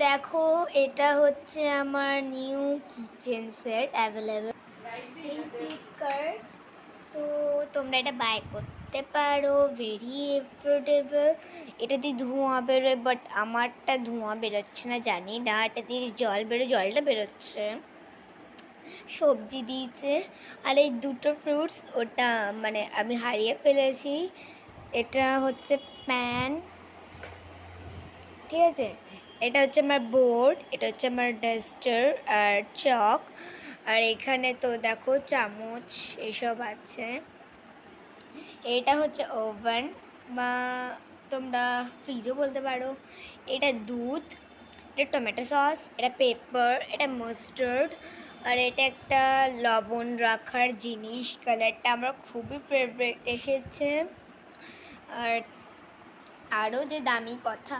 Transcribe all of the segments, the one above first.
দেখো, এটা হচ্ছে আমার new kitchen set available in Flipkart. So তোমরা এটা বাই করতে পারো, ভেরি এফোর্ডেবল। এটা দিয়ে ধোঁয়া বেরোয়, বাট আমারটা ধোঁয়া বেরোচ্ছে না, জানি না। এটা দিয়ে জল বেরোয়, জলটা বেরোচ্ছে। সবজি দিয়েছে, আর এই দুটো ফ্রুটস ওটা মানে আমি হারিয়ে ফেলেছি। এটা হচ্ছে প্যান, ঠিক আছে। এটা হচ্ছে আমার বোর্ড, এটা হচ্ছে আমার ডাস্টার আর চক। আর এখানে তো দেখো চামচ এসব আছে। এটা হচ্ছে ওভেন, বা তোমরা ফ্রিজও বলতে পারো। এটা দুধ, এটা টমেটো সস, এটা পেপার, এটা মাস্টার্ড, আর এটা একটা লবণ রাখার জিনিস। কালারটা আমার খুবই ফেভারিট এসেছে। আর আরও যে দামি কথা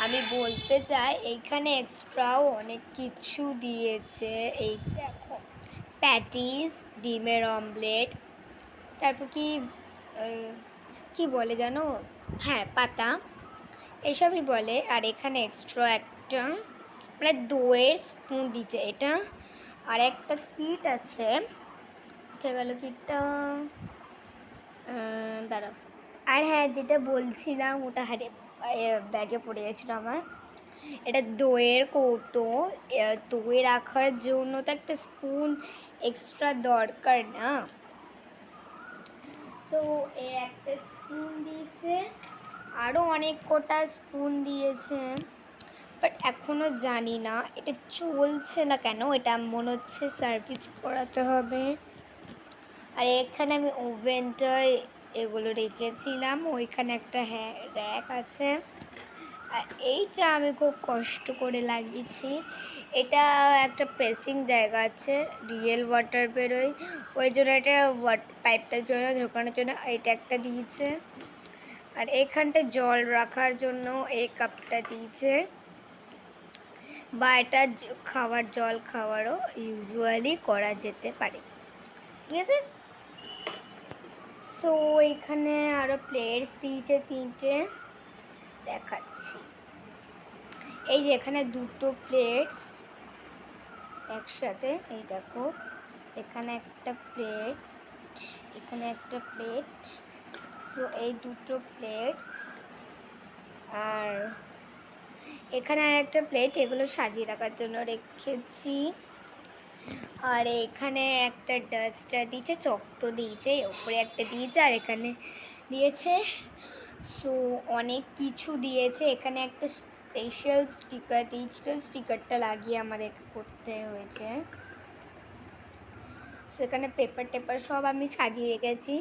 আমি বলতে চাই, এইখানে এক্সট্রাও অনেক কিছু দিয়েছে। এই দেখো, প্যাটিস, ডিমের অমলেট, তারপর কি বলে জানো, হ্যাঁ পাতা, এসবই বলে। আর এখানে এক্সট্রা একটা মানে দইয়ের স্পুন দিচ্ছে এটা। আর একটা কিট আছে, কোথায় গেল কিটটা, দাঁড়াও। আর হ্যাঁ, যেটা বলছিলাম ওটা ব্যাগে পড়ে গেছিলো আমার। এটা দইয়ের কৌটো, দই রাখার জন্য তো একটা স্পুন এক্সট্রা দরকার না। তো একটা স্পুন দিয়েছে, আরও অনেক কটা স্পুন দিয়েছে, বাট এখনও জানি না এটা চলছে না কেন। এটা মনে হচ্ছে সার্ভিস করাতে হবে। আর এখানে আমি ওভেনটায় এগুলো রেখেছিলাম, ওইখানে একটা র্যাক আছে। আর এইটা আমি খুব কষ্ট করে লাগিয়েছি। এটা একটা প্রেসিং জায়গা আছে, রিয়েল ওয়াটার বেরোয়, ওই জন্য এটা পাইপটার জন্য ঢোকানোর জন্য এটা একটা দিয়েছে। আর এখানটা জল রাখার জন্য এই কাপটা দিয়েছে, বা এটা জল খাওয়ারও ইউজুয়ালি করা যেতে পারে, ঠিক আছে। সো এখানে আরও প্লেটস দিয়েছে 3টে, দেখাচ্ছি। এই যে এখানে দুটো প্লেটস একসাথে, এই দেখো, এখানে একটা প্লেট, এখানে একটা প্লেট। সো এই দুটো প্লেটস, আর এখানে আর একটা প্লেট, এগুলো সাজিয়ে রাখার জন্য রেখেছি। আর এখানে একটা ডাস্টার দিয়েছে, চক দিয়েছে, ওপরে একটা দিয়েছে, আর এখানে দিয়েছে। সো অনেক কিছু দিয়েছে। এখানে একটা স্পেশাল স্টিকার দিয়েছিল, স্টিকারটা লাগিয়ে আমাদের করতে হয়েছে। সেখানে পেপার টেপার সব আমি সাজিয়ে রেখেছি।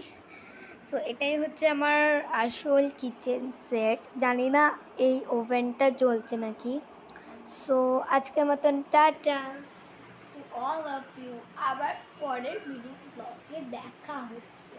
সো এটাই হচ্ছে আমার আসল কিচেন সেট। জানি না এই ওভেনটা জ্বলছে নাকি। সো আজকের মতন tata to all of you. আবার পরের ভিডিও ব্লগে দেখা হচ্ছে।